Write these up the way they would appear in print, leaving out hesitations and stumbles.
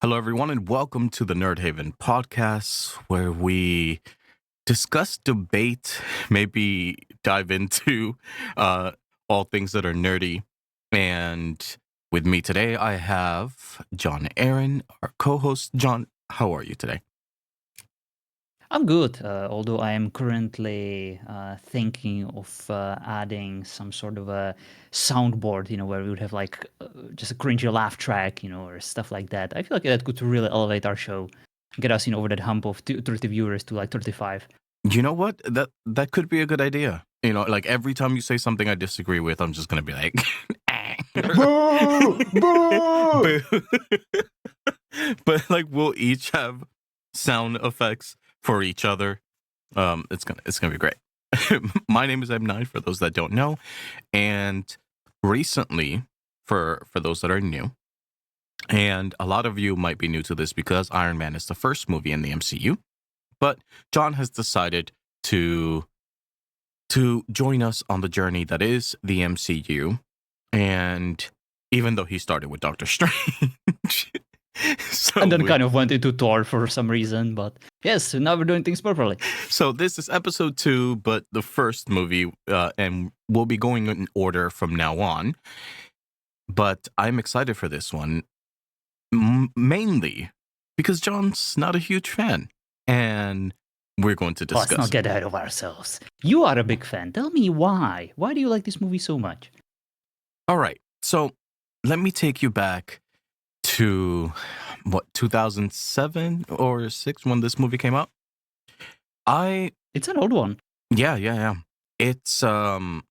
Hello, everyone, and welcome to the Nerd Haven podcast, where we discuss, debate, maybe dive into all things that are nerdy. And with me today, I have John Arren, our co-host. John, how are you today? I'm good, although I am currently thinking of adding some sort of a soundboard, where we would have like just a cringy laugh track, or stuff like that. I feel like that could really elevate our show, get us, over that hump of 30 viewers to like 35. You know what? That could be a good idea. Like every time you say something I disagree with, I'm just gonna be like, Boo! Boo! Boo. But like we'll each have sound effects for each other. It's gonna be great. My name is M9 for those that don't know, and recently, for those that are new, and a lot of you might be new to this because Iron Man is the first movie in the MCU, but John has decided to join us on the journey that is the MCU, and even though he started with Doctor Strange. And then kind of went into Thor for some reason, but yes, now we're doing things properly. So this is episode 2, but the first movie, and we'll be going in order from now on. But I'm excited for this one, mainly because John's not a huge fan, and we're going to discuss. Let's not get ahead of ourselves. You are a big fan. Tell me why. Why do you like this movie so much? All right, so let me take you back to 2007 or 6 when this movie came out. It's an old one. Yeah. It's the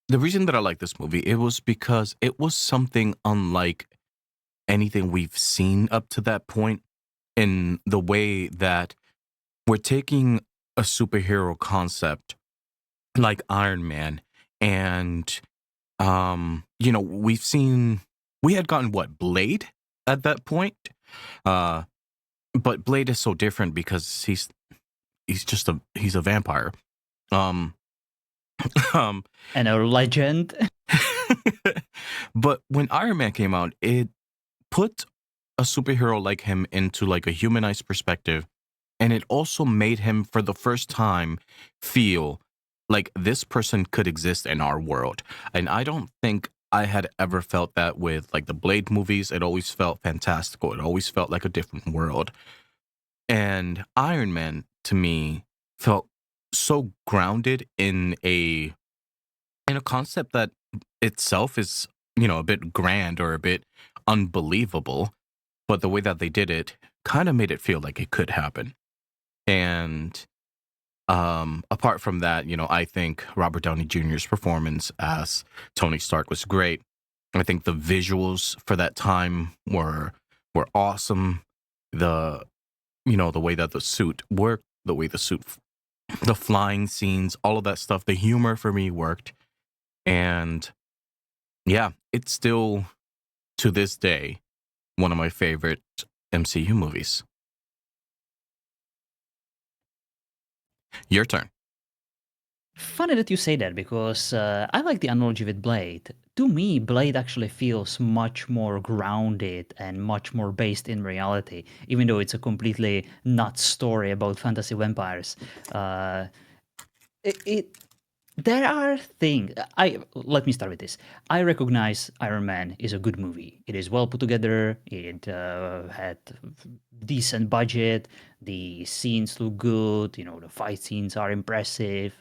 reason that I like this movie, it was because it was something unlike anything we've seen up to that point, in the way that we're taking a superhero concept like Iron Man, and we had gotten Blade at that point, but Blade is so different because he's a vampire, and a legend. But when Iron Man came out, it put a superhero like him into like a humanized perspective, and it also made him for the first time feel like this person could exist in our world. And I don't think I had ever felt that with like the Blade movies. It always felt fantastical. It always felt like a different world. And Iron Man to me felt so grounded in a concept that itself is, a bit grand or a bit unbelievable, but the way that they did it kind of made it feel like it could happen. And apart from that, I think Robert Downey Jr.'s performance as Tony Stark was great. I think the visuals for that time were awesome. The way that the suit worked, the flying scenes, all of that stuff, the humor for me worked. And yeah, it's still to this day one of my favorite MCU movies. Your turn. Funny that you say that, because I like the analogy with Blade. To me, Blade actually feels much more grounded and much more based in reality, even though it's a completely nuts story about fantasy vampires. There are things. Let me start with this. I recognize Iron Man is a good movie. It is well put together. It had decent budget. The scenes look good. The fight scenes are impressive.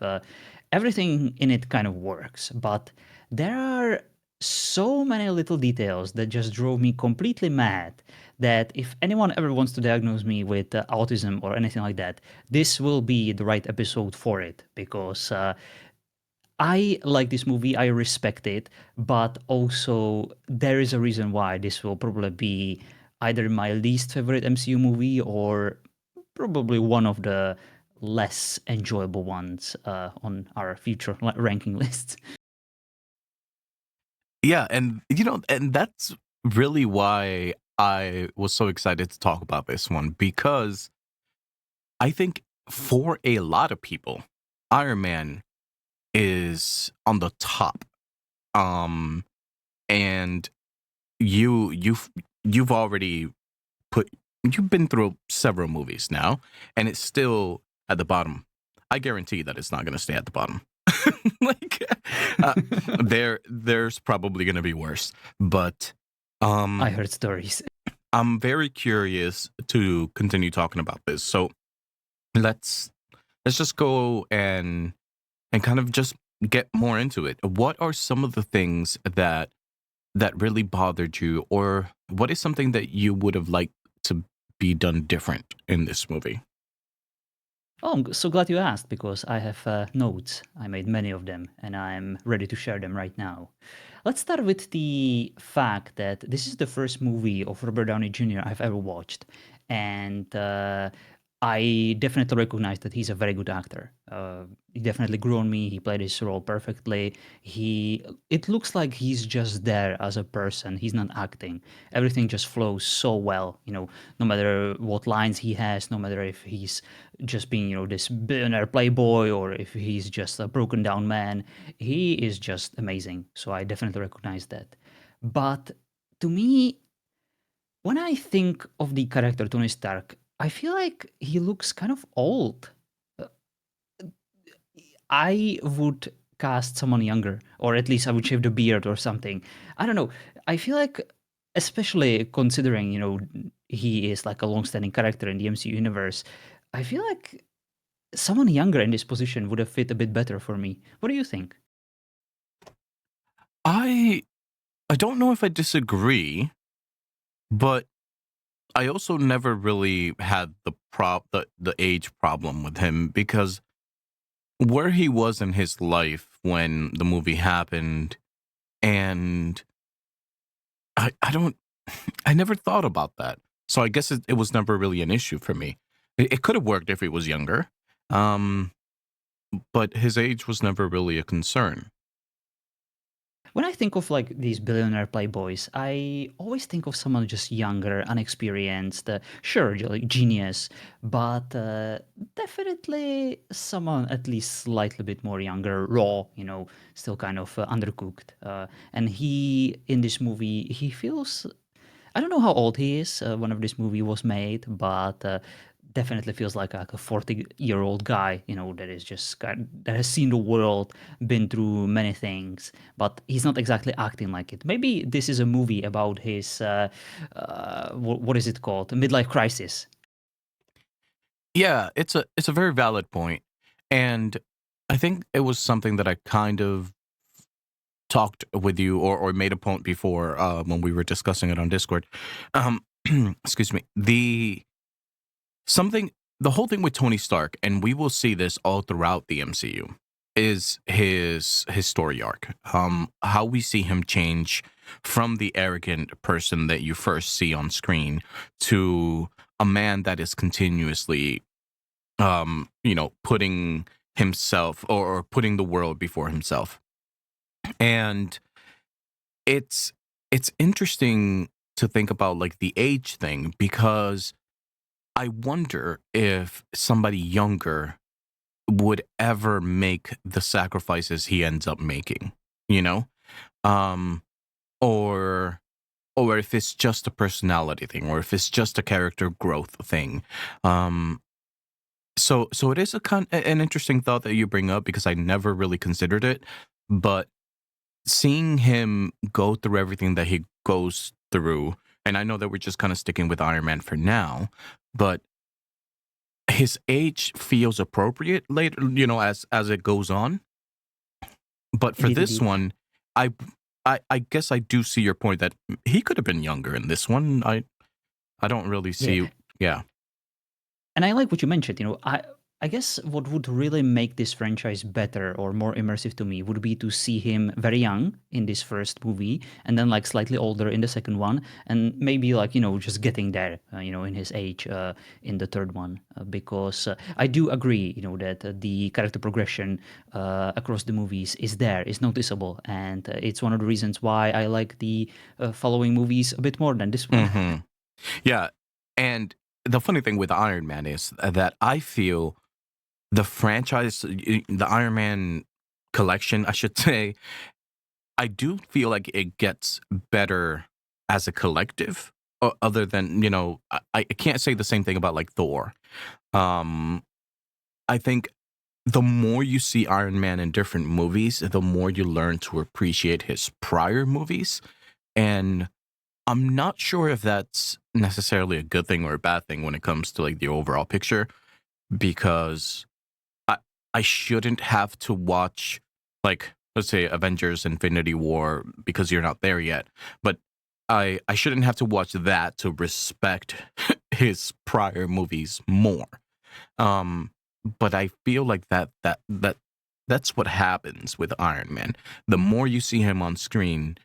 Everything in it kind of works. But there are so many little details that just drove me completely mad, that if anyone ever wants to diagnose me with autism or anything like that, this will be the right episode for it, because I like this movie, I respect it, but also there is a reason why this will probably be either my least favorite MCU movie or probably one of the less enjoyable ones on our future ranking list. Yeah, and and that's really why I was so excited to talk about this one, because I think for a lot of people, Iron Man is on the top. And you've already you've been through several movies now, and it's still at the bottom. I guarantee that it's not going to stay at the bottom. like uh, there's probably going to be worse, but I um heard stories. I'm very curious to continue talking about this. So let's let's just go and kind of just get more into it. What are some of the things that really bothered you, or what is something that you would have liked to be done different in this movie? Oh, I'm so glad you asked because I have notes. I made many of them and I'm ready to share them right now. Let's start with the fact that this is the first movie of Robert Downey Jr. I've ever watched. And I definitely recognize that he's a very good actor. He definitely grew on me. He played his role perfectly. It looks like he's just there as a person. He's not acting. Everything just flows so well. No matter what lines he has, no matter if he's just being, this billionaire playboy or if he's just a broken down man, he is just amazing. So I definitely recognize that. But to me, when I think of the character Tony Stark, I feel like he looks kind of old. Uh, I would cast someone younger, or at least I would shave the beard or something. I don't know. I feel like, especially considering, he is like a long-standing character in the MCU universe, I feel like someone younger in this position would have fit a bit better for me. What do you think? I I don't know if I disagree, but I also never really had the age problem with him because where he was in his life when the movie happened, and I don't I never thought about that. So I guess it was never really an issue for me. It could have worked if he was younger, um, but his age was never really a concern. When I think of like these billionaire playboys, I always think of someone just younger, unexperienced, sure, like genius, but definitely someone at least slightly bit more younger, raw, still kind of undercooked. And he, in this movie, he feels, I don't know how old he is whenever this movie was made, but definitely feels like a 40-year-old guy, that is just that has seen the world, been through many things, but he's not exactly acting like it. Maybe this is a movie about his what is it called? Midlife crisis. Yeah, it's a very valid point, and I think it was something that I kind of talked with you or made a point before when we were discussing it on Discord. Um, excuse me. Something the whole thing with Tony Stark, and we will see this all throughout the MCU, is his story arc. How we see him change from the arrogant person that you first see on screen to a man that is continuously putting himself or putting the world before himself. And it's it's interesting to think about like the age thing because I wonder if somebody younger would ever make the sacrifices he ends up making, you know? Um or or if it's just a personality thing or if it's just a character growth thing. Um so it is an interesting thought that you bring up because I never really considered it, but seeing him go through everything that he goes through, and I know that we're just kind of sticking with Iron Man for now, but his age feels appropriate later, as it goes on. But for Indeed, this indeed. one, I I guess I do see your point that he could have been younger in this one. I don't really Yeah. see. Yeah. And I like what you mentioned. I guess what would really make this franchise better or more immersive to me would be to see him very young in this first movie, and then like slightly older in the second one, and maybe like just getting there, in his age in the third one. Because I do agree, that the character progression across the movies is there, is noticeable, and it's one of the reasons why I like the following movies a bit more than this one. Hmm. Yeah. And the funny thing with Iron Man is that I feel the franchise, the Iron Man collection, I should say, I do feel like it gets better as a collective. other than, I can't say the same thing about like Thor. Um, I think the more you see Iron Man in different movies, the more you learn to appreciate his prior movies. And I'm not sure if that's necessarily a good thing or a bad thing when it comes to like the overall picture, because I I shouldn't have to watch, like, let's say Avengers Infinity War, because you're not there yet, but I shouldn't have to watch that to respect his prior movies more. Um, but I feel like that's what happens with Iron Man. The more you see him on screen,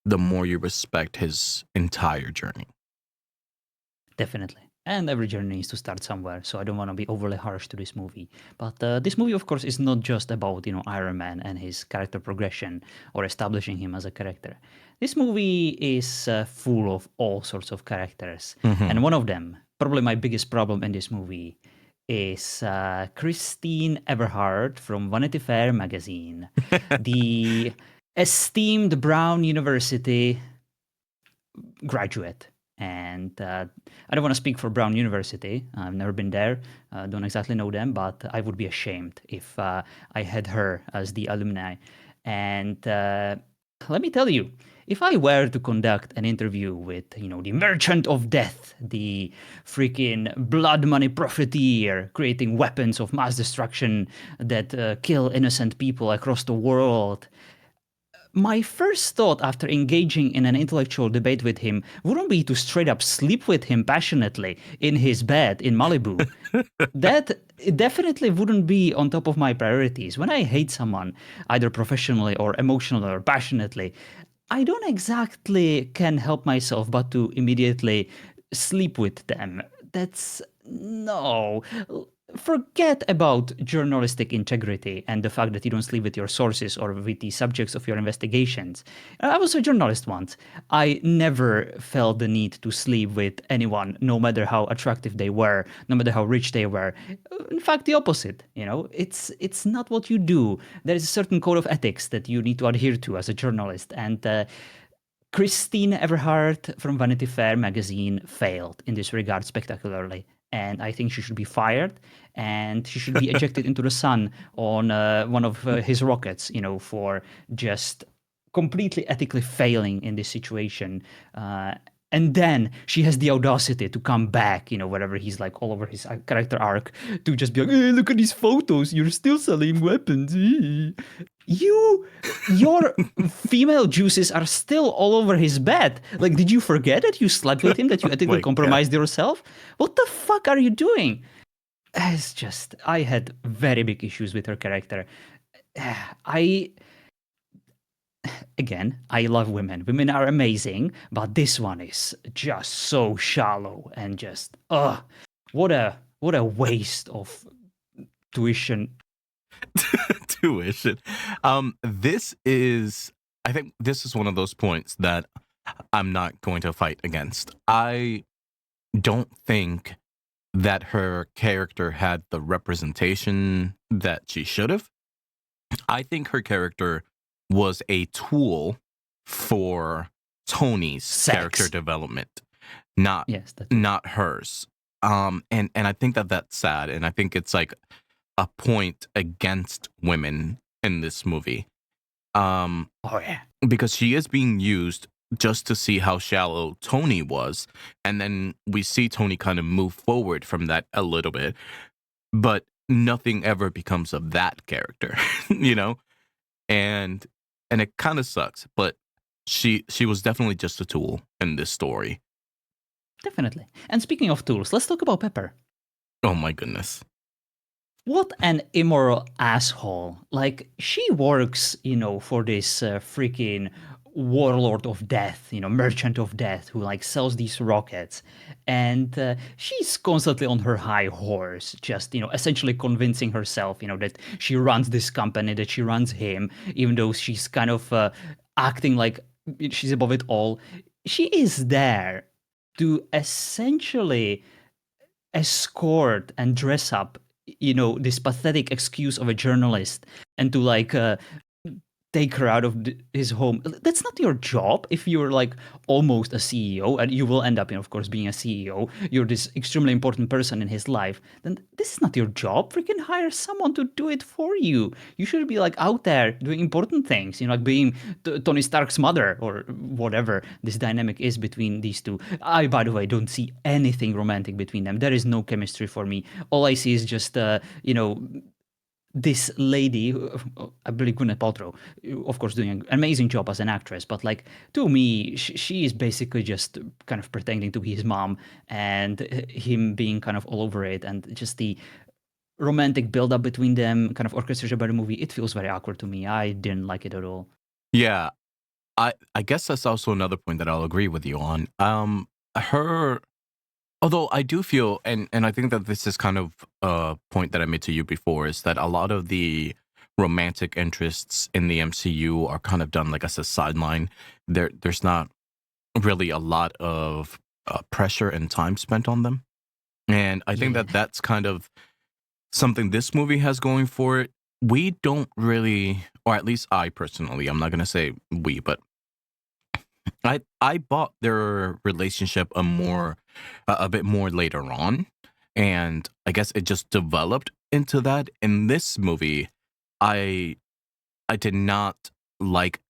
the more you respect his entire journey. Definitely. And every journey needs to start somewhere, so I don't want to be overly harsh to this movie. But this movie, of course, is not just about Iron Man and his character progression or establishing him as a character. This movie is full of all sorts of characters, Hmm. and one of them, probably my biggest problem in this movie, is Christine Everhart from Vanity Fair magazine, the esteemed Brown University graduate. And I don't want to speak for Brown University. I've never been there, don't exactly know them, but I would be ashamed if I had her as the alumni. And let me tell you, if I were to conduct an interview with, the merchant of death, the freaking blood money profiteer creating weapons of mass destruction that kill innocent people across the world, my first thought after engaging in an intellectual debate with him wouldn't be to straight up sleep with him passionately in his bed in Malibu. That definitely wouldn't be on top of my priorities. When I hate someone, either professionally or emotionally or passionately, I don't exactly can help myself but to immediately sleep with them. That's no. Forget about journalistic integrity and the fact that you don't sleep with your sources or with the subjects of your investigations. I was a journalist once. I never felt the need to sleep with anyone, no matter how attractive they were, no matter how rich they were. In fact, the opposite. It's not what you do. There is a certain code of ethics that you need to adhere to as a journalist, and Christine Everhart from Vanity Fair magazine failed in this regard spectacularly. And I think she should be fired and she should be ejected into the sun on one of his rockets, for just completely ethically failing in this situation. And then she has the audacity to come back, wherever he's like all over his character arc, to just be like, hey, look at these photos. You're still selling weapons. You, your female juices are still all over his bed. Like, did you forget that you slept with him, that you Oh ethically my god. compromised yourself? What the fuck are you doing? It's just, I had very big issues with her character. I, again, I love women. Women are amazing, but this one is just so shallow and just, what a waste of tuition. Tuition. I think this is one of those points that I'm not going to fight against. I don't think that her character had the representation that she should have. I think her character was a tool for Tony's character Sex. development, not Yes, that too. not hers. And I think that that's sad, and I think it's like a point against women in this movie. Um, Oh, yeah. because she is being used just to see how shallow Tony was, and then we see Tony kind of move forward from that a little bit, but nothing ever becomes of that character, you know? And it kind of sucks, but she was definitely just a tool in this story. Definitely. And speaking of tools, let's talk about Pepper. Oh my goodness. What an immoral asshole. Like, she works, for this freaking warlord of death, merchant of death who, like, sells these rockets. And she's constantly on her high horse, just, essentially convincing herself, that she runs this company, that she runs him, even though she's kind of acting like she's above it all. She is there to essentially escort and dress up, this pathetic excuse of a journalist and to like take her out of his home. That's not your job. If you're like almost a CEO, and you will end up, of course, being a CEO, you're this extremely important person in his life, then this is not your job. Freaking hire someone to do it for you. You should be like out there doing important things, like being Tony Stark's mother or whatever this dynamic is between these two. I, by the way, don't see anything romantic between them. There is no chemistry for me. All I see is just, this lady, I believe Gwyneth Paltrow, of course, doing an amazing job as an actress, but like to me, she is basically just kind of pretending to be his mom, and him being kind of all over it, and just the romantic build-up between them, kind of orchestrated by the movie. It feels very awkward to me. I didn't like it at all. Yeah, I guess that's also another point that I'll agree with you on. Her, although I do feel, and I think that this is kind of a point that I made to you before, is that a lot of the romantic interests in the MCU are kind of done like as a sideline. There's not really a lot of pressure and time spent on them, and I think Yeah. that that's kind of something this movie has going for it. We don't really, or at least I personally, I'm not gonna say we, but I bought their relationship a bit more later on, and I guess it just developed into that. In this movie, I I did not like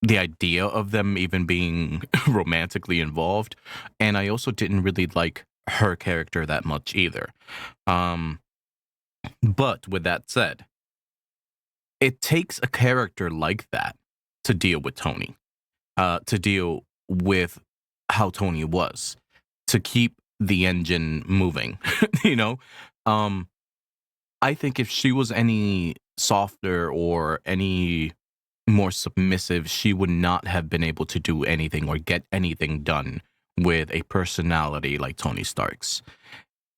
the idea of them even being romantically involved, and I also didn't really like her character that much either. Um, but with that said, it takes a character like that to deal with Tony, to deal with how Tony was, to keep the engine moving. you know, um, I think if she was any softer or any more submissive, she would not have been able to do anything or get anything done with a personality like Tony Stark's.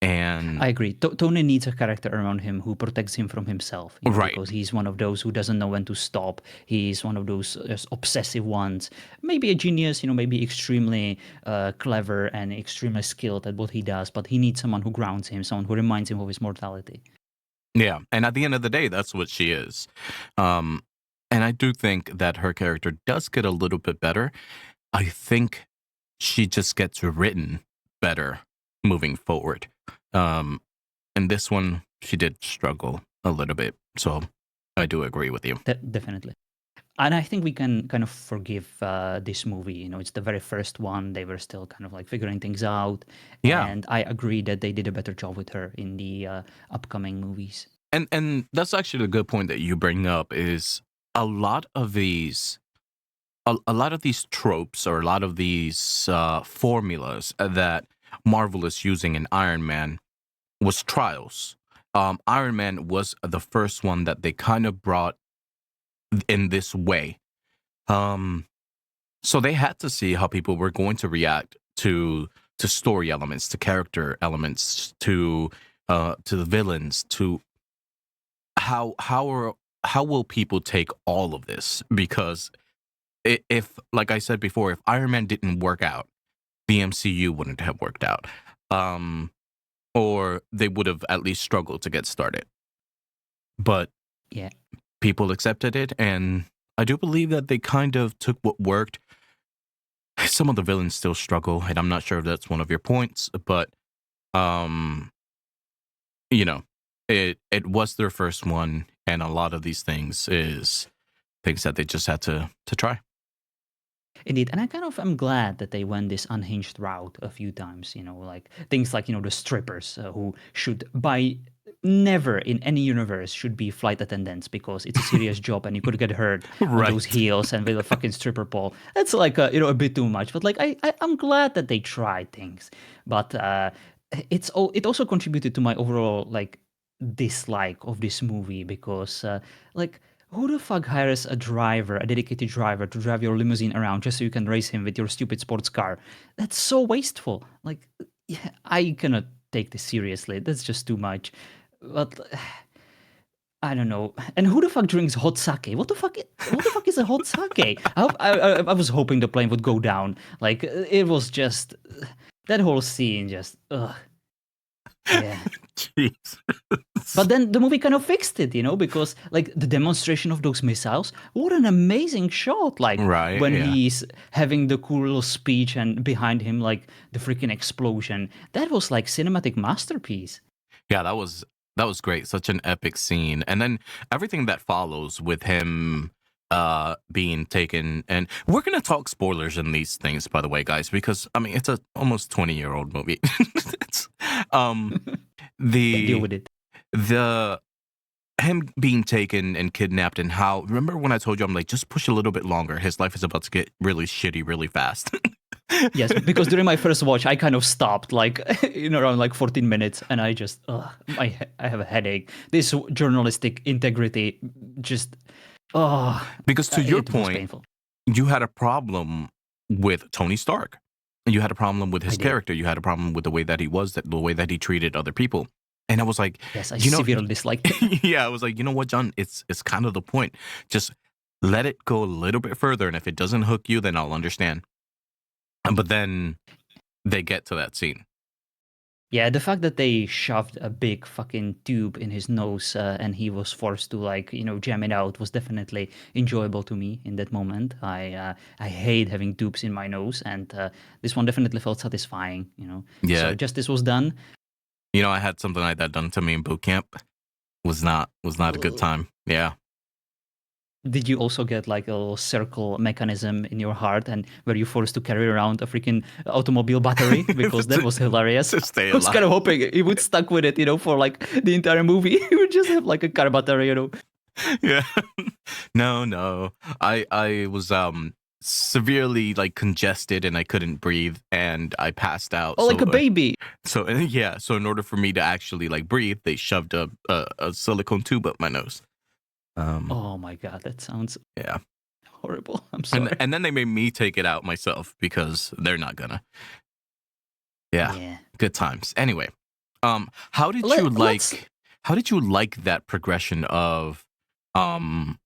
I And agree. Tony needs a character around him who protects him from himself, right, because he's one of those who doesn't know when to stop. He's one of those obsessive ones. Maybe a genius, maybe extremely clever and extremely skilled at what he does, but he needs someone who grounds him, someone who reminds him of his mortality. yeah, and at the end of the day, that's what she is. Um, and I do think that her character does get a little bit better. I think she just gets written better moving forward. Um, and this one, she did struggle a little bit. So I do agree with you. Definitely. And I think we can kind of forgive this movie. It's the very first one. They were still kind of like figuring things out. Yeah. And I agree that they did a better job with her in the upcoming movies. And that's actually a good point that you bring up is a lot of these a lot of these tropes or a lot of these formulas that Marvel is using in Iron Man was trials. Iron Man was the first one that they kind of brought in this way. Um, so they had to see how people were going to react to story elements, to character elements, to the villains, to how will people take all of this? Because if, like I said before, if Iron Man didn't work out, the MCU wouldn't have worked out, or they would have at least struggled to get started. But Yeah. people accepted it, and I do believe that they kind of took what worked. Some of the villains still struggle, and I'm not sure if that's one of your points, but um, you know, it was their first one, and a lot of these things is things that they just had to try. Indeed, and I kind of am glad that they went this unhinged route a few times. Like things like the strippers who should by never in any universe should be flight attendants, because it's a serious job and you could get hurt on those Right. heels and with a fucking stripper pole. That's like a bit too much. But like I'm glad that they tried things, but it also contributed to my overall like dislike of this movie, because like who the fuck hires a driver, a dedicated driver, to drive your limousine around just so you can race him with your stupid sports car? That's so wasteful. Like, yeah, I cannot take this seriously. That's just too much. But I don't know. And who the fuck drinks hot sake? What the fuck? What the fuck is a hot sake? I was hoping the plane would go down. Like it was just that whole scene. Just ugh. Yeah. Jeez. But then the movie kind of fixed it, because like the demonstration of those missiles, what an amazing shot! Like Right, when yeah. he's having the cool little speech and behind him like the freaking explosion. That was like cinematic masterpiece. Yeah, that was great. Such an epic scene. And then everything that follows with him being taken, and we're gonna talk spoilers in these things, by the way, guys, because I mean it's a almost 20-year-old movie. It's, um Yeah, deal the with it. the him being taken and kidnapped, and how, remember when I told you, I'm like, just push a little bit longer, his life is about to get really shitty really fast. Yes, because during my first watch, I kind of stopped like in around like 14 minutes, and I just, I have a headache. This journalistic integrity just, oh, Because to your it was point, painful. you had a problem with Tony Stark. You had a problem with I his did. character. You had a problem with the way that he was, the way that he treated other people. And I was like, Yes, I you know, severely disliked him. yeah, I was like, you know what, John? It's kind of the point. Just let it go a little bit further, and if it doesn't hook you, then I'll understand. But then they get to that scene. Yeah, the fact that they shoved a big fucking tube in his nose and he was forced to like jam it out was definitely enjoyable to me in that moment. I hate having tubes in my nose, and this one definitely felt satisfying. Yeah, So justice was done. I had something like that done to me in boot camp. Was not a good time. Yeah. Did you also get like a little circle mechanism in your heart, and were you forced to carry around a freaking automobile battery? Because that was hilarious. To stay I was kind of alive. hoping he would stuck with it, for like the entire movie. He would just have like a car battery. Yeah. No. I was severely like congested, and I couldn't breathe, and I passed out. Oh, like a baby. So yeah, so in order for me to actually like breathe, they shoved a silicone tube up my nose. Oh my god, that sounds Yeah. horrible. I'm And sorry. and then they made me take it out myself because they're not gonna. Yeah. Yeah. Good times. Anyway, how did you Let's. like that progression of um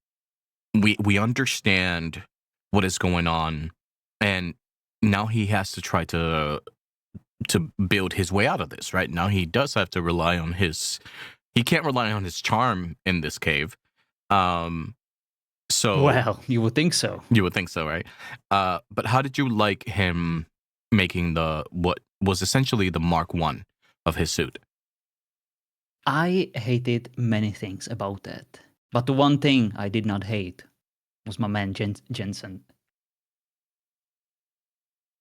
we understand what is going on, and now he has to try to build his way out of this, right? Now he does have to rely on he can't rely on his charm in this cave. Um so Well, you would think so. you would think so, right? But how did you like him making what was essentially the Mark 1 of his suit? I hated many things about that, but the one thing I did not hate was my man Jensen.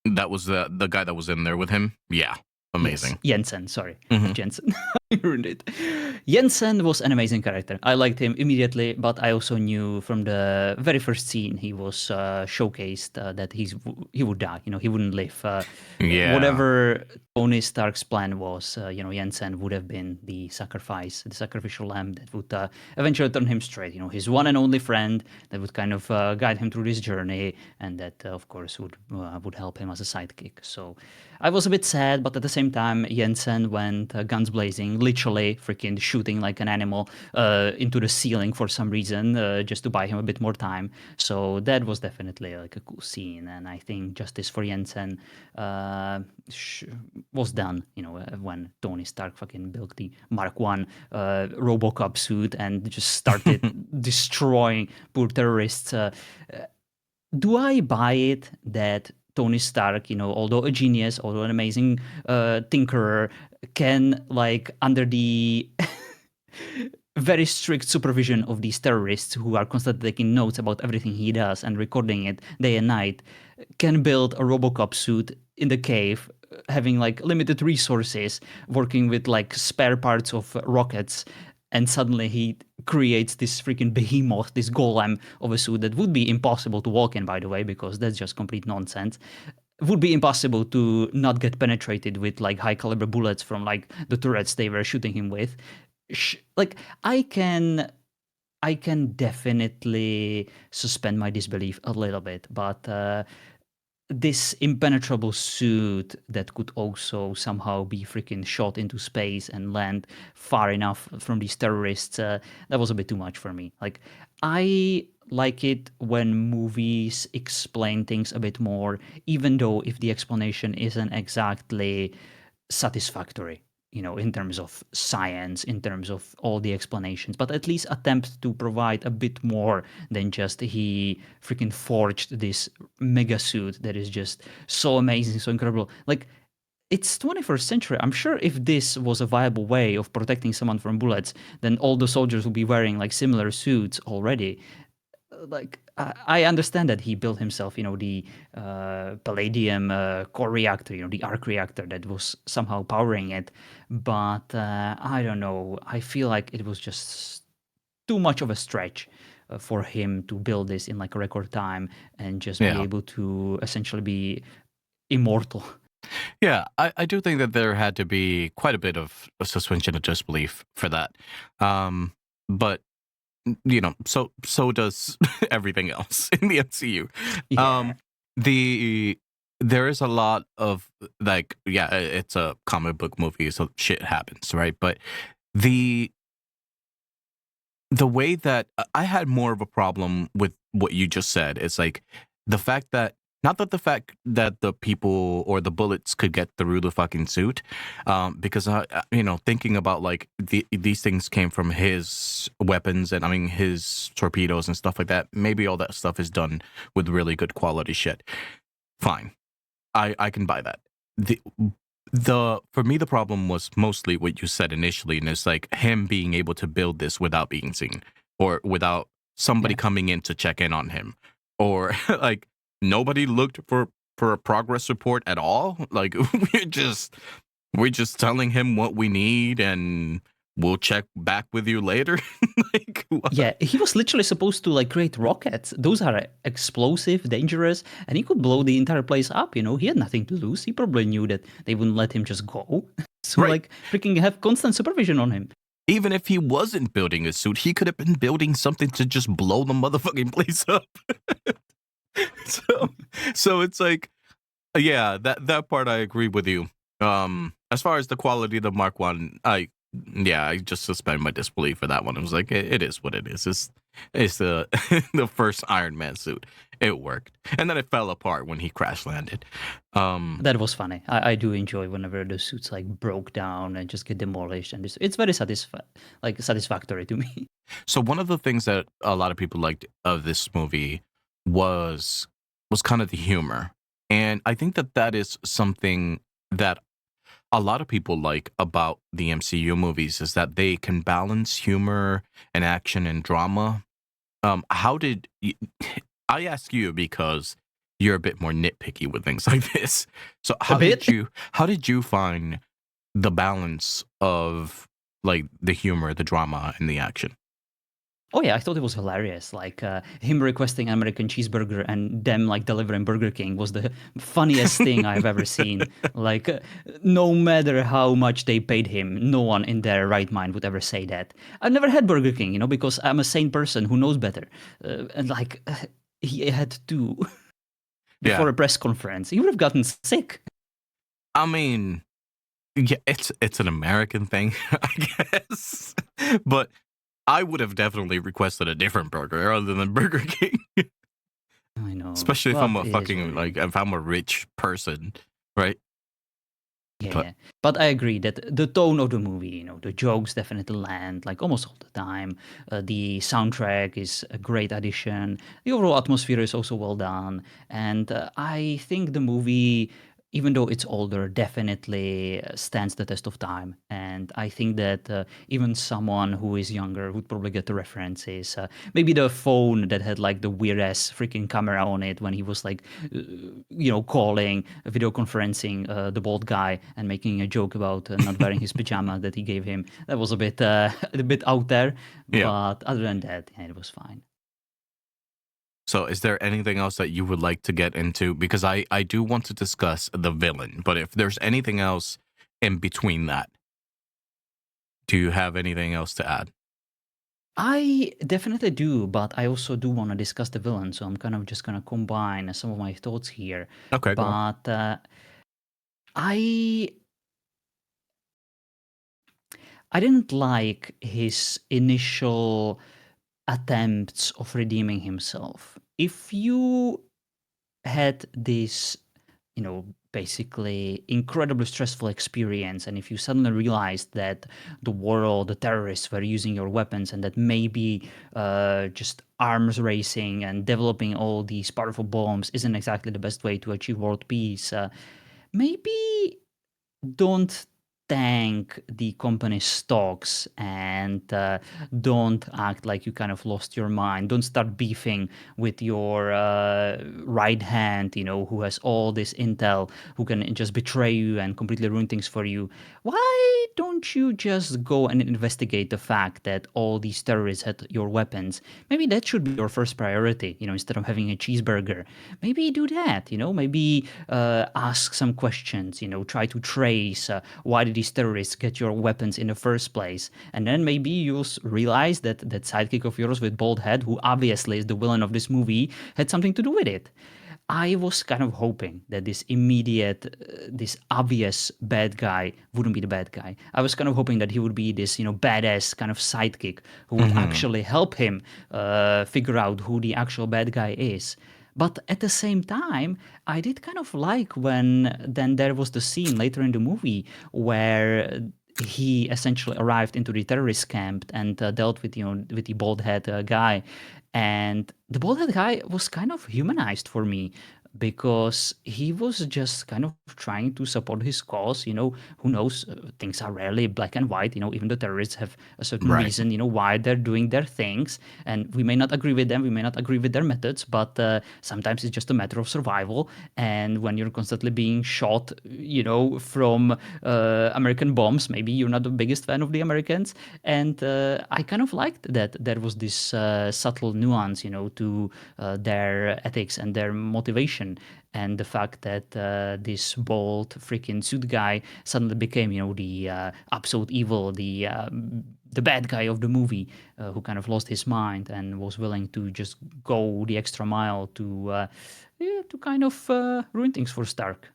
That was the guy that was in there with him. Yeah, Yes, amazing. Jensen. Sorry, not Hmm. Jensen. I ruined it. Jensen was an amazing character. I liked him immediately, but I also knew from the very first scene he was showcased that he would die. He wouldn't live. Yeah, Whatever Tony Stark's plan was, Jensen would have been the sacrificial lamb that would eventually turn him straight. His one and only friend that would kind of guide him through this journey, and that, of course, would help him as a sidekick. So I was a bit sad, but at the same time, Jensen went guns blazing, literally freaking shooting like an animal into the ceiling for some reason, just to buy him a bit more time. So that was definitely like a cool scene, and I think justice for Jensen was done. When Tony Stark fucking built the Mark One RoboCop suit and just started destroying poor terrorists. Do I buy it that Tony Stark, although a genius, although an amazing tinkerer, can, like, under the very strict supervision of these terrorists who are constantly taking notes about everything he does and recording it day and night, can build a RoboCop suit in the cave, having like limited resources, working with like spare parts of rockets, and suddenly he creates this freaking behemoth, this golem of a suit that would be impossible to walk in, by the way, because that's just complete nonsense. Would be impossible to not get penetrated with like high caliber bullets from like the turrets they were shooting him with. Like I can definitely suspend my disbelief a little bit, but this impenetrable suit that could also somehow be freaking shot into space and land far enough from these terrorists, that was a bit too much for me. Like, I like it when movies explain things a bit more, even though if the explanation isn't exactly satisfactory. in terms of science, in terms of all the explanations, but at least attempt to provide a bit more than just he freaking forged this mega suit that is just so amazing, so incredible. Like, it's 21st century. I'm sure if this was a viable way of protecting someone from bullets, then all the soldiers would be wearing like similar suits already. Like, I understand that he built himself, the palladium core reactor, the arc reactor that was somehow powering it. But I don't know. I feel like it was just too much of a stretch for him to build this in like a record time and just be Yeah. able to essentially be immortal. Yeah, I do think that there had to be quite a bit of a suspension of disbelief for that. But so does everything else in the MCU. Yeah. The there is a lot of like, yeah, it's a comic book movie, so shit happens, right? But the the way that I had more of a problem with what you just said, it's like the fact that not that the fact that the people or the bullets could get through the fucking suit, because thinking about like these things came from his weapons and I mean his torpedoes and stuff like that. Maybe all that stuff is done with really good quality shit. Fine, I can buy that. The for me the problem was mostly what you said initially, and it's like him being able to build this without being seen or without somebody Yeah. coming in to check in on him, or like nobody looked for a progress report at all. Like we're just telling him what we need and we'll check back with you later. Like what? Yeah, he was literally supposed to like create rockets. Those are explosive, dangerous, and he could blow the entire place up. He had nothing to lose. He probably knew that they wouldn't let him just go. So Right. like freaking have constant supervision on him. Even if he wasn't building a suit, he could have been building something to just blow the motherfucking place up. so so it's like, yeah, that part I agree with you. As far as the quality of the Mark One, I just suspend my disbelief for that one. It was like it is what it is. It's the the first Iron Man suit. It worked, and then it fell apart when he crash landed. That was funny. I do enjoy whenever the suits like broke down and just get demolished, and it's very satisfactory to me. So one of the things that a lot of people liked of this movie was kind of the humor, and I think that is something that a lot of people like about the MCU movies is that they can balance humor and action and drama. How did you, I ask you because you're a bit more nitpicky with things like this. So A bit. how did you find the balance of like the humor, the drama, and the action? Oh yeah, I thought it was hilarious. Like him requesting an American cheeseburger and them like delivering Burger King was the funniest thing I've ever seen. Like no matter how much they paid him, no one in their right mind would ever say that. I've never had Burger King, because I'm a sane person who knows better. And like he had to Yeah, before a press conference. He would have gotten sick. I mean, yeah, it's an American thing, I guess, but I would have definitely requested a different burger other than Burger King. I know, Especially if I'm but a it is what fucking it like is. if I'm a rich person, right? But Yeah, but I agree that the tone of the movie, the jokes definitely land like almost all the time. The soundtrack is a great addition. The overall atmosphere is also well done, and I think the movie, even though it's older, definitely stands the test of time. And I think that even someone who is younger would probably get the references. Maybe the phone that had like the weird ass freaking camera on it when he was like calling, video conferencing the bald guy and making a joke about not wearing his pajama that he gave him. That was a bit a bit out there, yeah. but other than that, yeah, it was fine. So is there anything else that you would like to get into? Because I do want to discuss the villain, but if there's anything else in between that, do you have anything else to add? I definitely do, but I also do want to discuss the villain, so I'm kind of just gonna combine some of my thoughts here. Okay, go on. But I I didn't like his initial attempts of redeeming himself. If you had this, basically incredibly stressful experience. And if you suddenly realize that the world, the terrorists were using your weapons, and that maybe just arms racing and developing all these powerful bombs isn't exactly the best way to achieve world peace, maybe don't tank the company's stocks, and don't act like you kind of lost your mind. Don't start beefing with your right hand, who has all this intel, who can just betray you and completely ruin things for you. Why don't you just go and investigate the fact that all these terrorists had your weapons? Maybe that should be your first priority, instead of having a cheeseburger. Maybe do that, maybe ask some questions, try to trace why did these terrorists get your weapons in the first place. And then maybe you'll realize that that sidekick of yours with bald head, who obviously is the villain of this movie, had something to do with it. I was kind of hoping that this immediate, this obvious bad guy wouldn't be the bad guy. I was kind of hoping that he would be this, badass kind of sidekick who would Hmm. actually help him figure out who the actual bad guy is. But at the same time, I did kind of like when then there was the scene later in the movie where he essentially arrived into the terrorist camp and dealt with with the bald head guy, and the bald head guy was kind of humanized for me because he was just kind of trying to support his cause. Who knows? Things are rarely black and white. Even the terrorists have a certain Right. reason, why they're doing their things. And we may not agree with them, we may not agree with their methods, but sometimes it's just a matter of survival. And when you're constantly being shot, from American bombs, maybe you're not the biggest fan of the Americans. And I kind of liked that there was this subtle nuance, to their ethics and their motivation, and the fact that this bold freaking suit guy suddenly became, the absolute evil, the bad guy of the movie, who kind of lost his mind and was willing to just go the extra mile to yeah, to kind of ruin things for Stark.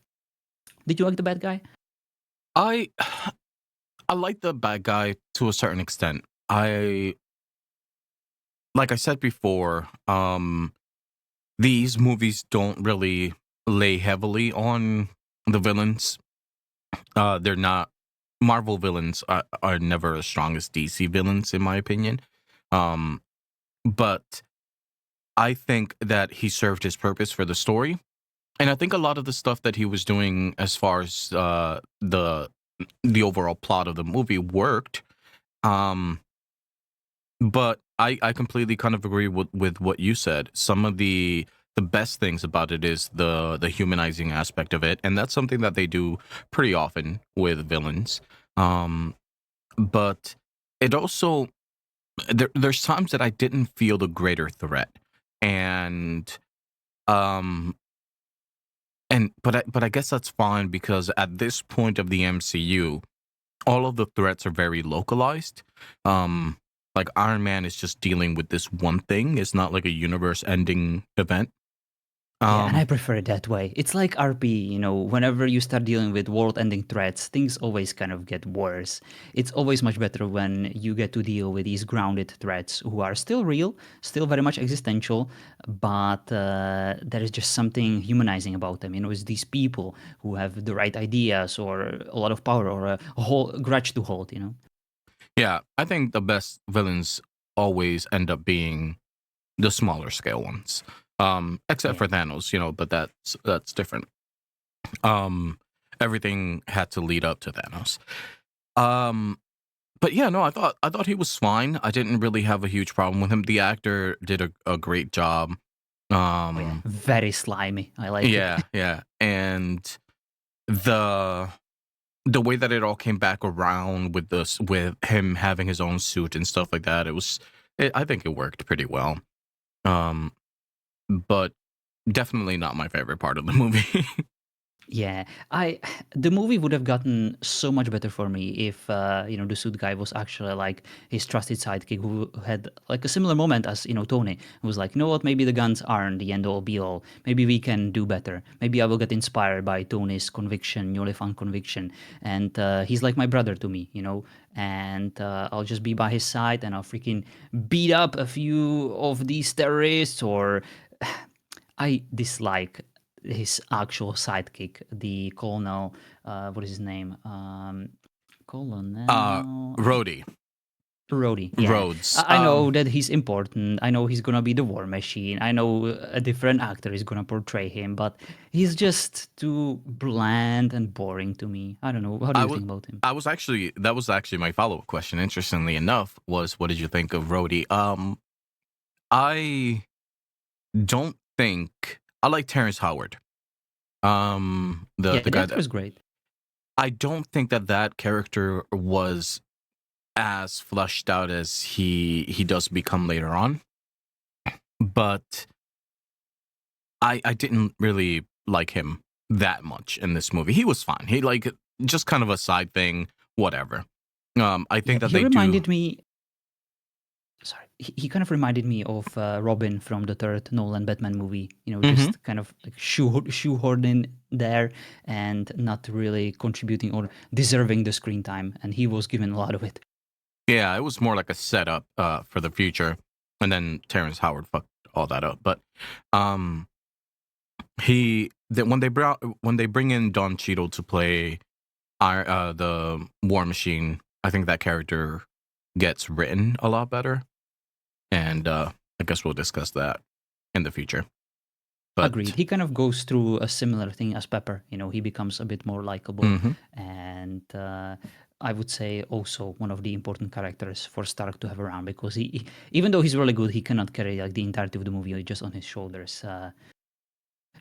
Did you like the bad guy? I I like the bad guy to a certain extent. I like I said before, these movies don't really lay heavily on the villains. They're not Marvel villains are never as strong as DC villains, in my opinion. Um, but I think that he served his purpose for the story, and I think a lot of the stuff that he was doing, as far as the overall plot of the movie, worked. Um, but I completely kind of agree with what you said. Some of the best things about it is the humanizing aspect of it, and that's something that they do pretty often with villains. Um, but it also there's times that I didn't feel the greater threat, and um but I guess that's fine, because at this point of the MCU, all of the threats are very localized. Um, like Iron Man is just dealing with this one thing. It's not like a universe-ending event. Yeah, and I Um, prefer it that way. It's like RP, whenever you start dealing with world-ending threats, things always kind of get worse. It's always much better when you get to deal with these grounded threats who are still real, still very much existential, but there is just something humanizing about them. It's these people who have the right ideas or a lot of power or a whole grudge to hold. yeah, I think the best villains always end up being the smaller scale ones. Except Yeah. for Thanos, but that's different. Um, Everything had to lead up to Thanos. Um, but yeah, no, I thought he was fine. I didn't really have a huge problem with him. The actor did a great job. Oh yeah, Um, very slimy. I like it. yeah, yeah, and the the way that it all came back around with this, with him having his own suit and stuff like that, I think it worked pretty well. Um, but definitely not my favorite part of the movie. Yeah, I the movie would have gotten so much better for me if the suit guy was actually like his trusted sidekick who had like a similar moment as Tony, who was like, what, maybe the guns aren't the end all be all. Maybe we can do better. Maybe I will get inspired by Tony's conviction, newly found conviction, and he's like my brother to me. And I'll just be by his side and I'll freaking beat up a few of these terrorists or I dislike his actual sidekick, the colonel. What is his name? Uh, Colonel. Rhodey. Rhodey, yeah. Rhodes. I know that he's important. I know he's gonna be the War Machine. I know a different actor is gonna portray him, but he's just too bland and boring to me. I don't know. How do I you was think about him? I was actually that was actually my follow up question. Interestingly enough, was what did you think of Rhodey? I don't think I like Terrence Howard. Yeah, The the guy actor that is great. I don't think that character was as fleshed out as he does become later on. But I didn't really like him that much in this movie. He was fine. He like just kind of a side thing, whatever. I Yeah, think that he they do. reminded me. Sorry, he kind of reminded me of Robin from the third Nolan Batman movie. You know, Hmm. just kind of like shoehorned in there and not really contributing or deserving the screen time, and he was given a lot of it. Yeah, it was more like a setup for the future, and then Terrence Howard fucked all that up. But um, he that when they bring in Don Cheadle to play the War Machine, I think that character gets written a lot better, and I guess we'll discuss that in the future. Agreed. But He kind of goes through a similar thing as Pepper. You know, he becomes a bit more likable, mhm. and I would say also one of the important characters for Stark to have around because even though he's really good, he cannot carry like the entirety of the movie just on his shoulders.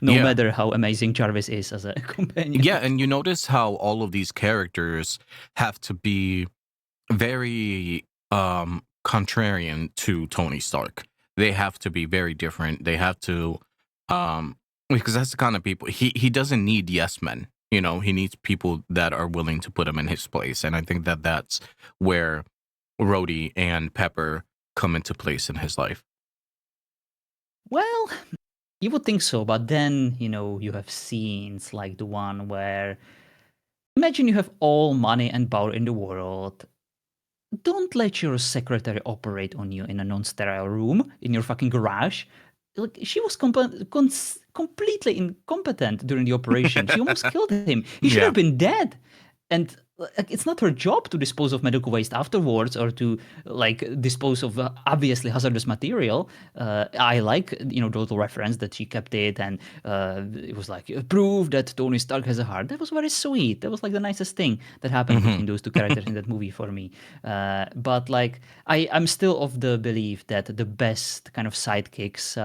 No Yeah, matter how amazing Jarvis is as a companion. yeah, and you notice how all of these characters have to be very contrarian to Tony Stark. They have to be very different. They have to um because that's the kind of people he doesn't need yes men. You know, he needs people that are willing to put him in his place, and I think that that's where Rhodey and Pepper come into place in his life. Well, you would think so, but then, you have scenes like the one where imagine you have all money and power in the world. Don't let your secretary operate on you in a non-sterile room in your fucking garage. Like she was completely incompetent during the operation. She almost killed him. He should Yeah. have been dead. And like, it's not her job to dispose of medical waste afterwards or to like dispose of obviously hazardous material. I like the little reference that she kept it, and it was like prove that Tony Stark has a heart. That was very sweet. That was like the nicest thing that happened Hmm. between those two characters in that movie for me. But like I'm still of the belief that the best kind of sidekicks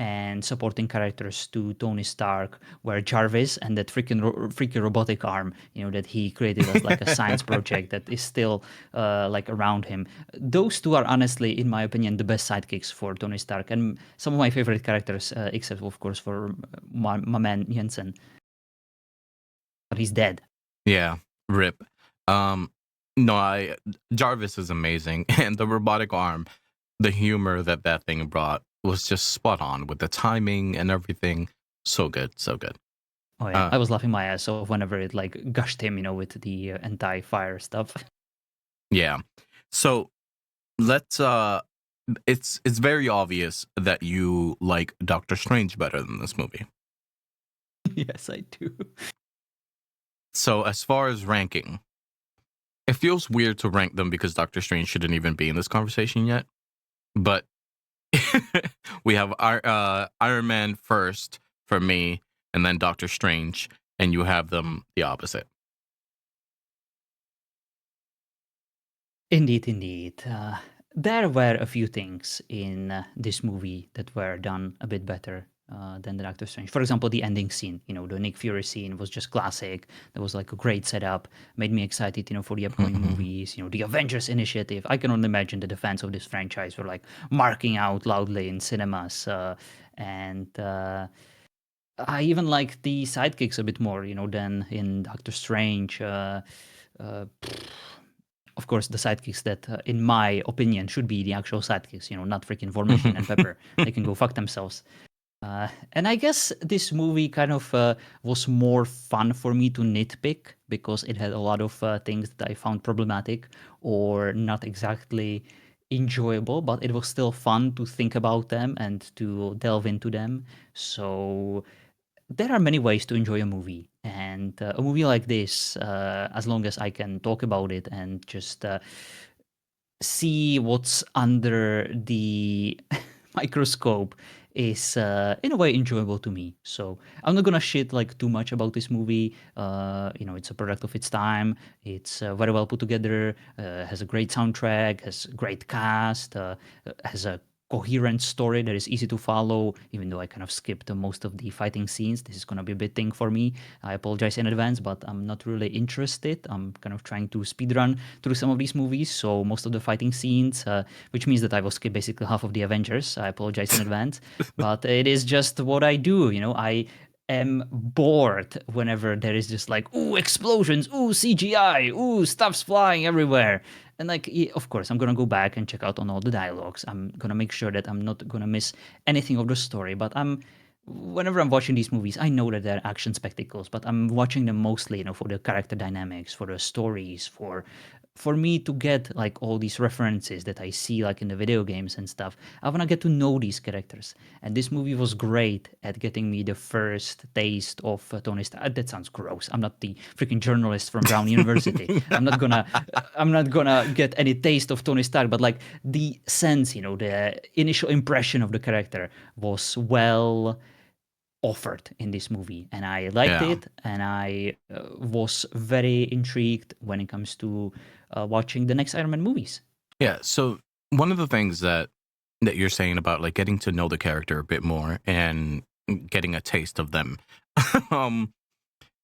and supporting characters to Tony Stark were Jarvis and that freaky robotic arm, that he created as like a science project that is still like around him. Those two are honestly, in my opinion, the best sidekicks for Tony Stark and some of my favorite characters, except of course for my man Jensen. But he's dead. Yeah. Rip. Um no, I Jarvis is amazing and the robotic arm, the humor that that thing brought was just spot on with the timing and everything. So good, so good. Oh yeah, Uh, I was laughing my ass off whenever it like gushed him, with the anti-fire stuff. yeah. So let's it's very obvious that you like Doctor Strange better than this movie. Yes, I do. So as far as ranking, it feels weird to rank them because Doctor Strange shouldn't even be in this conversation yet. But we have our Iron Man first for me, and then Doctor Strange, and you have them the opposite. Indeed, indeed. There were a few things in this movie that were done a bit better than the Doctor Strange. For example, the ending scene, the Nick Fury scene was just classic. That was like a great setup, made me excited, for the upcoming movies, the Avengers Initiative. I can only imagine the fans of this franchise were like marking out loudly in cinemas. And I even like the sidekicks a bit more, than in Doctor Strange. Uh, of course, the sidekicks that, in my opinion, should be the actual sidekicks, not freaking War Machine and Pepper. They can go fuck themselves. And I guess this movie kind of was more fun for me to nitpick because it had a lot of things that I found problematic or not exactly enjoyable, but it was still fun to think about them and to delve into them. So there are many ways to enjoy a movie, and a movie like this, as long as I can talk about it and just see what's under the microscope, is in a way enjoyable to me. So I'm not gonna shit like too much about this movie. It's a product of its time. It's very well put together. Has a great soundtrack. Has great cast. Has a coherent story that is easy to follow. Even though I kind of skipped most of the fighting scenes, this is gonna be a big thing for me. I apologize in advance, but I'm not really interested. I'm kind of trying to speedrun through some of these movies, so most of the fighting scenes, which means that I will skip basically half of the Avengers. I apologize in advance, but it is just what I do. I am bored whenever there is just like, ooh, explosions, ooh, CGI, ooh, stuff's flying everywhere. And like, of course, I'm gonna go back and check out on all the dialogues. I'm gonna make sure that I'm not gonna miss anything of the story. But whenever I'm watching these movies, I know that they're action spectacles, but I'm watching them mostly, for the character dynamics, for the stories, for me to get like all these references that I see like in the video games and stuff. I want to get to know these characters. And this movie was great at getting me the first taste of Tony Stark. That sounds gross. I'm not the freaking journalist from Brown University. I'm not gonna get any taste of Tony Stark, but like the sense, the initial impression of the character was well offered in this movie, and I liked Yeah. it, and I was very intrigued when it comes to watching the next Iron Man movies. Yeah. So one of the things that you're saying about like getting to know the character a bit more and getting a taste of them, um,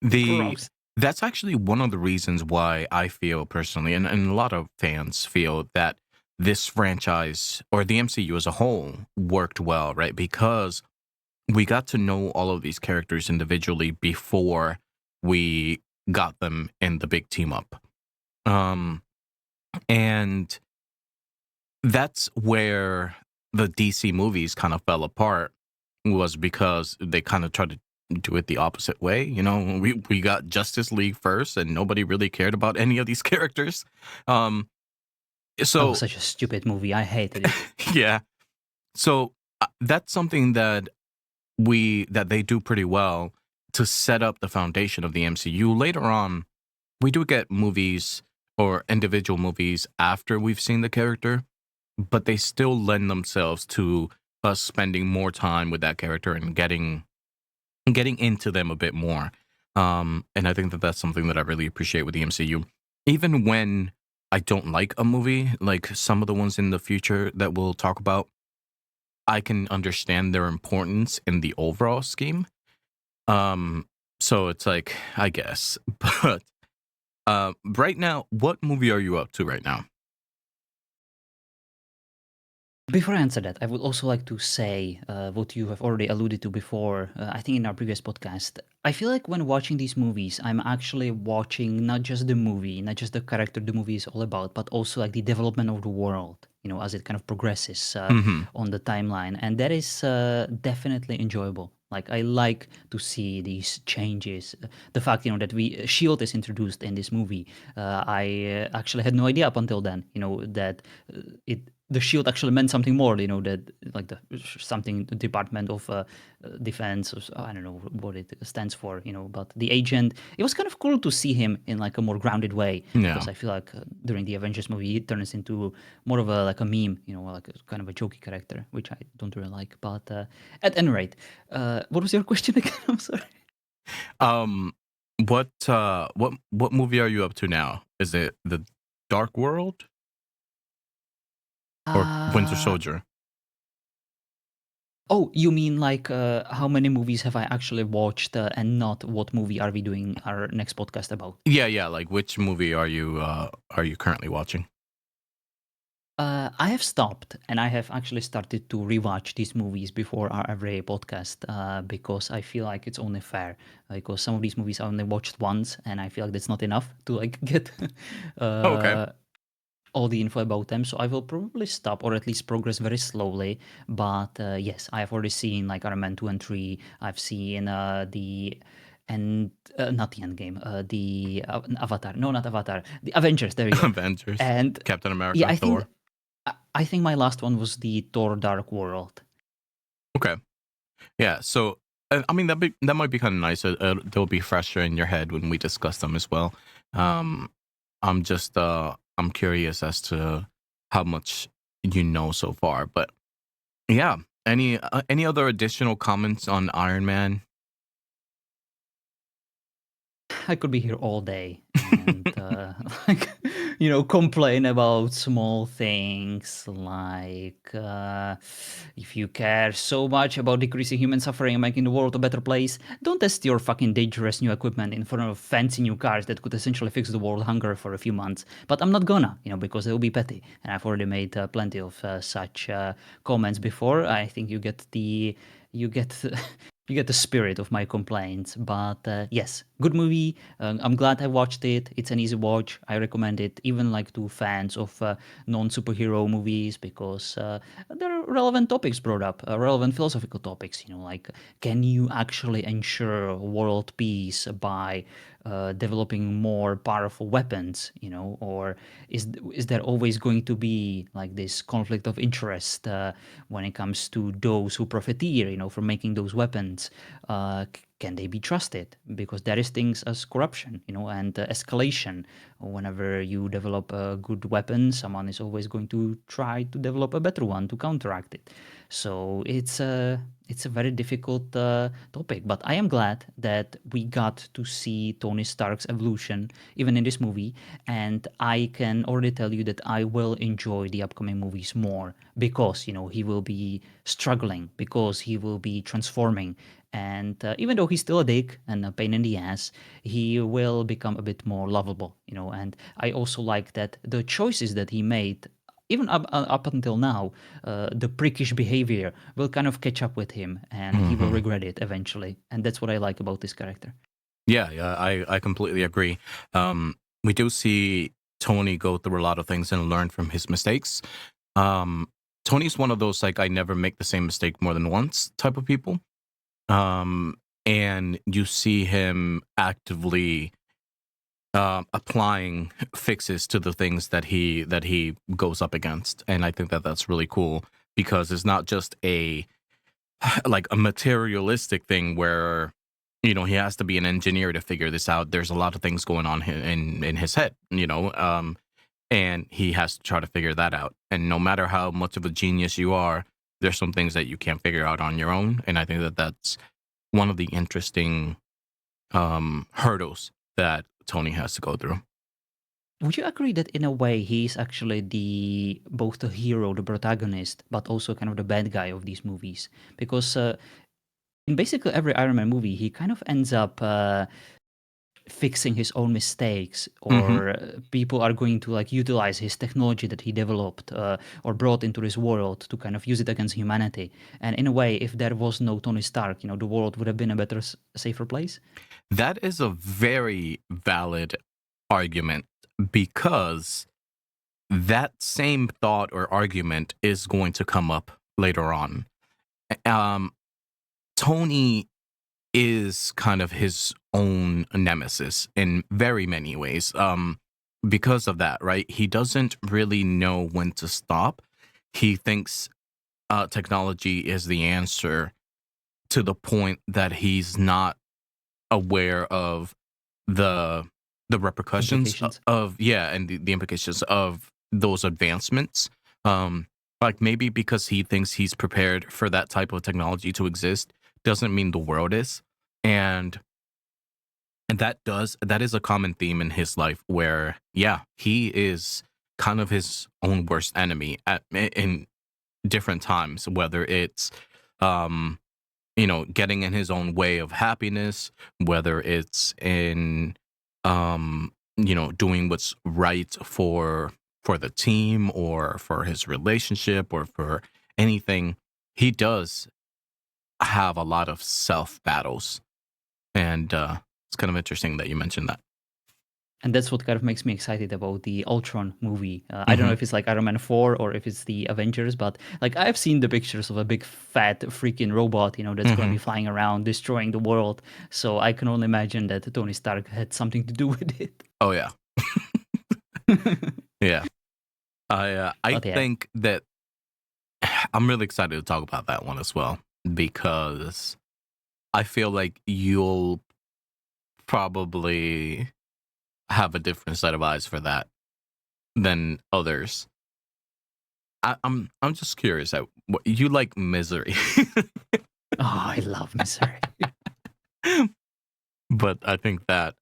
the Gross. that's actually one of the reasons why I feel personally, and a lot of fans feel that this franchise or the MCU as a whole worked well, right? Because we got to know all of these characters individually before we got them in the big team up. Um, and that's where the DC movies kind of fell apart, was because they kind of tried to do it the opposite way. We got Justice League first, and nobody really cared about any of these characters. Um, That was so such a stupid movie. I hated it. yeah, so that's something that they do pretty well to set up the foundation of the MCU. Later on, we do get movies or individual movies after we've seen the character, but they still lend themselves to us spending more time with that character and getting into them a bit more. And I think that that's something that I really appreciate with the MCU. Even when I don't like a movie, like some of the ones in the future that we'll talk about, I can understand their importance in the overall scheme. Um, so it's like, I guess. But right now, what movie are you up to right now? Before I answer that, I would also like to say what you have already alluded to before, I think in our previous podcast. I feel like when watching these movies, I'm actually watching not just the movie, not just the character the movie is all about, but also like the development of the world, as it kind of progresses Hmm. on the timeline. And that is definitely enjoyable. Like, I like to see these changes. The fact, that Shield is introduced in this movie. I actually had no idea up until then, that the shield actually meant something more, that like the Department of Defense, or I don't know what it stands for, but the agent, it was kind of cool to see him in like a more grounded way, Yeah. because I feel like during the Avengers movie, he turns into more of a like a meme, like a kind of a jokey character, which I don't really like. But at any rate, what was your question again? I'm sorry. Um, what movie are you up to now? Is it The Dark World or Winter Uh, Soldier? Oh, you mean like how many movies have I actually watched, and not what movie are we doing our next podcast about? Yeah, yeah. Like, which movie are you currently watching? I have stopped, and I have actually started to rewatch these movies before our every podcast, because I feel like it's only fair. Because some of these movies I only watched once, and I feel like that's not enough to like get Oh, okay. uh, all the info about them. So I will probably stop, or at least progress very slowly. But yes, I have already seen like Iron Man 2 and 3. I've seen and not the Endgame, the Avatar. No, not Avatar. The Avengers. There you go. Avengers, And Captain yeah, America, I think Thor. I think my last one was the Thor: Dark World. Okay. Yeah. So I mean that might be kind of nice. They'll be fresher in your head when we discuss them as well. Um, I'm curious as to how much you know so far, but yeah. Any other additional comments on Iron Man? I could be here all day and like complain about small things like if you care so much about decreasing human suffering and making the world a better place, don't test your fucking dangerous new equipment in front of fancy new cars that could essentially fix the world hunger for a few months. But I'm not gonna, because it will be petty, and I've already made plenty of such comments before. I think you get the you get you get the spirit of my complaints. But yes, good movie. I'm glad I watched it. It's an easy watch. I recommend it even like to fans of non-superhero movies, because there are relevant topics brought up, relevant philosophical topics. Like, can you actually ensure world peace by developing more powerful weapons? Or is there always going to be like this conflict of interest when it comes to those who profiteer, from making those weapons? Can they be trusted? Because there is things as corruption, and escalation. Whenever you develop a good weapon, someone is always going to try to develop a better one to counteract it. So it's a very difficult topic, but I am glad that we got to see Tony Stark's evolution even in this movie, and I can already tell you that I will enjoy the upcoming movies more, because he will be struggling, because he will be transforming, and even though he's still a dick and a pain in the ass, he will become a bit more lovable. And I also like that the choices that he made, even up until now, the prickish behavior will kind of catch up with him, and he will Hmm. regret it eventually. And that's what I like about this character. Yeah, I completely agree. We do see Tony go through a lot of things and learn from his mistakes. Um, Tony's one of those like I never make the same mistake more than once type of people. And you see him actively applying fixes to the things that he goes up against, and I think that that's really cool because it's not just a like a materialistic thing where he has to be an engineer to figure this out. There's a lot of things going on in his head, and he has to try to figure that out. And no matter how much of a genius you are, there's some things that you can't figure out on your own. And I think that that's one of the interesting hurdles that Tony has to go through. Would you agree that in a way he's actually both the hero, the protagonist, but also kind of the bad guy of these movies? Because in basically every Iron Man movie, he kind of ends up fixing his own mistakes, Hmm. or people are going to like utilize his technology that he developed or brought into this world to kind of use it against humanity. And in a way, if there was no Tony Stark, the world would have been a better, safer place. That is a very valid argument because that same thought or argument is going to come up later on. Um, Tony is kind of his own nemesis in very many ways. Because of that, right? He doesn't really know when to stop. He thinks technology is the answer to the point that he's not aware of the repercussions Implications. of yeah, and the implications of those advancements. Like maybe because he thinks he's prepared for that type of technology to exist doesn't mean the world is. And that is a common theme in his life where yeah, he is kind of his own worst enemy in different times, whether it's um getting in his own way of happiness, whether it's in doing what's right for the team or for his relationship or for anything. He does have a lot of self battles, and it's kind of interesting that you mentioned that. And that's what kind of makes me excited about the Ultron movie. I don't know Hmm. if it's like Iron Man 4 or if it's the Avengers, but like I've seen the pictures of a big fat freaking robot, that's going to Hmm. be flying around, destroying the world. So I can only imagine that Tony Stark had something to do with it. Oh yeah, yeah. I But yeah, think that I'm really excited to talk about that one as well because I feel like you'll probably have a different set of eyes for that than others. I'm just curious. You like Misery, Oh, I love Misery. but I think that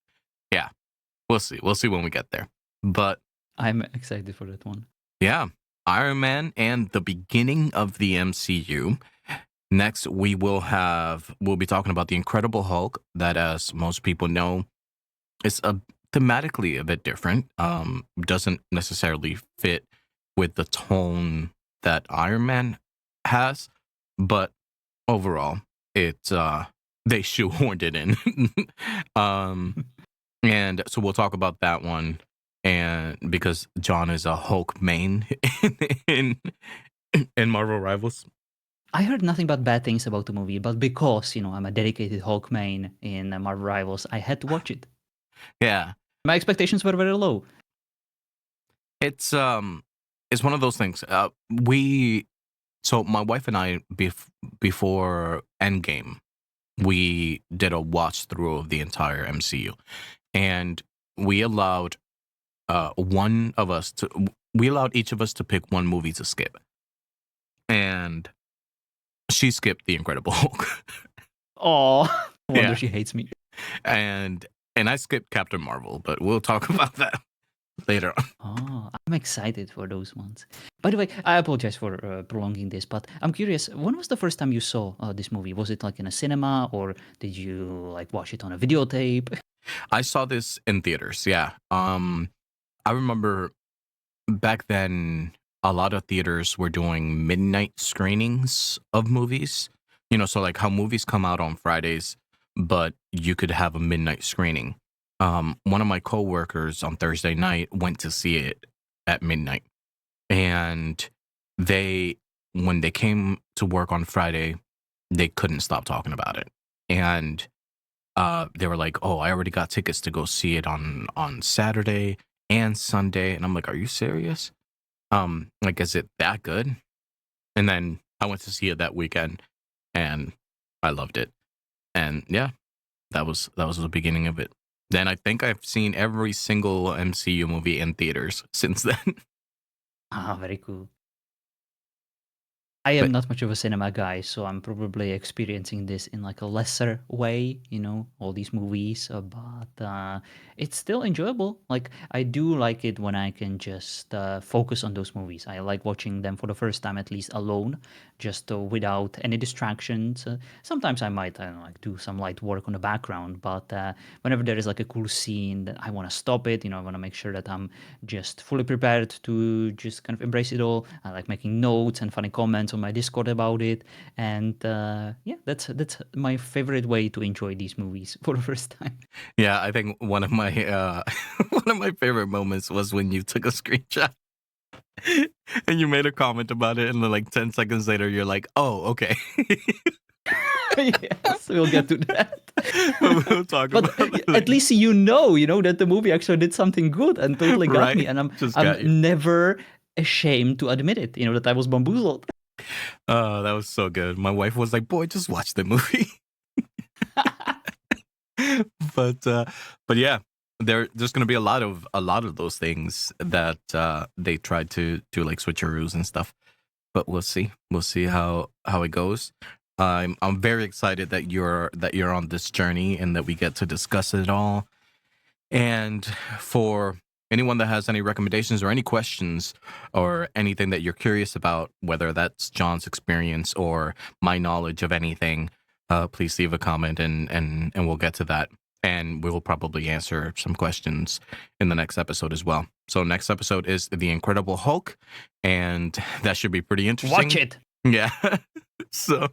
yeah, we'll see. We'll see when we get there. But I'm excited for that one. yeah, Iron Man and the beginning of the MCU. Next, we'll be talking about the Incredible Hulk. That, as most people know, is thematically a bit different. Doesn't necessarily fit with the tone that Iron Man has, but overall, they shoehorned it in. um, and so we'll talk about that one, and because John is a Hulk main in in Marvel Rivals. I heard nothing but bad things about the movie, but because, I'm a dedicated Hulk main in Marvel Rivals, I had to watch it. Yeah, My expectations were very low. it's one of those things. So my wife and I, before Endgame, we did a watch through of the entire MCU, and we allowed we allowed each of us to pick one movie to skip, and she skipped the Incredible Hulk. Oh, I wonder Yeah. she hates me. and I skipped Captain Marvel, but we'll talk about that later on. Oh, I'm excited for those ones. By the way, I apologize for prolonging this, but I'm curious, when was the first time you saw this movie? Was it like in a cinema, or did you like watch it on a videotape? I saw this in theaters. Yeah. I remember back then a lot of theaters were doing midnight screenings of movies. So like how movies come out on Fridays, but you could have a midnight screening. One of my coworkers on Thursday night went to see it at midnight, and when they came to work on Friday, they couldn't stop talking about it, and they were like, "Oh, I already got tickets to go see it on Saturday and Sunday," and I'm like, "Are you serious? Like, is it that good?" And then I went to see it that weekend, and I loved it, and yeah, that was the beginning of it. Then I think I've seen every single MCU movie in theaters since then. Ah, very cool. I am But not much of a cinema guy, so I'm probably experiencing this in like a lesser way, all these movies, but it's still enjoyable. Like, I do like it when I can just focus on those movies. I like watching them for the first time, at least alone, just without any distractions. Sometimes I might, I don't know, like do some light work on the background, but whenever there is like a cool scene that I want to stop it, I want to make sure that I'm just fully prepared to just kind of embrace it all. I like making notes and funny comments on my Discord about it, and yeah, that's my favorite way to enjoy these movies for the first time. yeah, I think one of my one of my favorite moments was when you took a screenshot and you made a comment about it, and then like 10 seconds later, you're like, "Oh, okay." Yes, we'll get to that. We'll talk But about it at later. least that the movie actually did something good and totally got Right? me, and Just got you. I'm never ashamed to admit it. That I was bamboozled. Oh, that was so good. My wife was like, "Boy, just watch the movie." but uh but yeah, there's gonna be a lot of those things that they tried to do, like switcheroos and stuff. But we'll see how it goes. I'm very excited that you're on this journey and that we get to discuss it all. And for anyone that has any recommendations or any questions or anything that you're curious about, whether that's John's experience or my knowledge of anything, please leave a comment, and we'll get to that. And we'll probably answer some questions in the next episode as well. So next episode is The Incredible Hulk, and that should be pretty interesting. Watch it. Yeah. So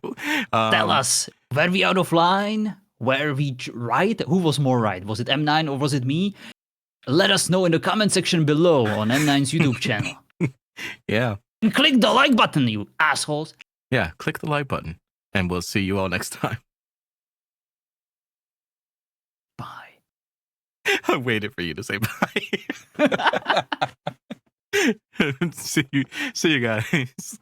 Tell us, were we out of line? Were we right? Who was more right? Was it M9 or was it me? Let us know in the comment section below on M9's YouTube channel. yeah. And click the like button, you assholes. Yeah, click the like button, and we'll see you all next time. Bye. I waited for you to say bye. See you guys.